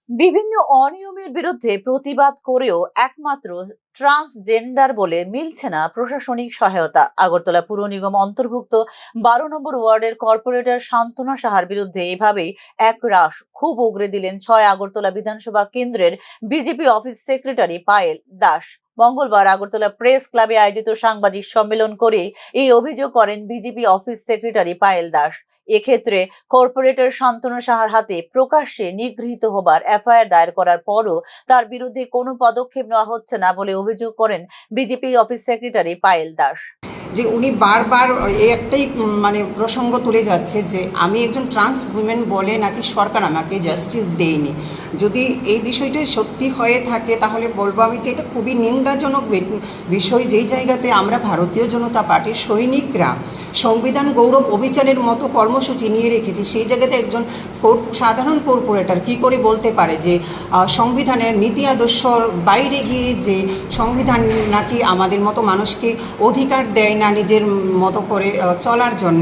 বিভিন্ন অনিয়মের বিরুদ্ধে প্রতিবাদ করেও একমাত্র ট্রান্সজেন্ডার বলে মিলছে না প্রশাসনিক সহায়তা। আগরতলা পুর নিগম অন্তর্ভুক্ত 12 নম্বর ওয়ার্ডের কর্পোরেটর শান্তনা সাহার বিরুদ্ধে এভাবেই একরাশ ক্ষোভ উগরে দিলেন 6 আগরতলা বিধানসভা কেন্দ্রের BJP office secretary Payel Das. মঙ্গলবার আগরতলা প্রেস ক্লাবে আয়োজিত সাংবাদিক সম্মেলন করে এই অভিযোগ করেন BJP office secretary Payel Das. এক্ষেত্রে কর্পোরেটর শান্তনু সাহার হাতে প্রকাশ্যে নিগৃহীত হবার এফআইআর দায়ের করার পরও তার বিরুদ্ধে কোনো পদক্ষেপ নেওয়া হচ্ছে না বলে অভিযোগ করেন BJP office secretary Payel Das. যে উনি বারবার এই একটাই প্রসঙ্গ তুলে যাচ্ছে যে আমি একজন ট্রান্স উইমেন বলে নাকি সরকার আমাকে জাস্টিস দেয়নি। যদি এই বিষয়টা সত্যি হয়ে থাকে তাহলে বলবো আমি যে এটা খুবই নিন্দাজনক বিষয়। যেই জায়গাতে আমরা ভারতীয় জনতা পার্টির সৈনিকরা সংবিধান গৌরব অভিযানের মতো কর্মসূচি নিয়ে রেখেছি, সেই জায়গাতে একজন সাধারণ কর্পোরেটর কি করে বলতে পারে যে সংবিধানের নীতি আদর্শর বাইরে গিয়ে যে সংবিধান নাকি আমাদের মতো মানুষকে অধিকার দেয় না নিজের মতো করে চলার জন্য।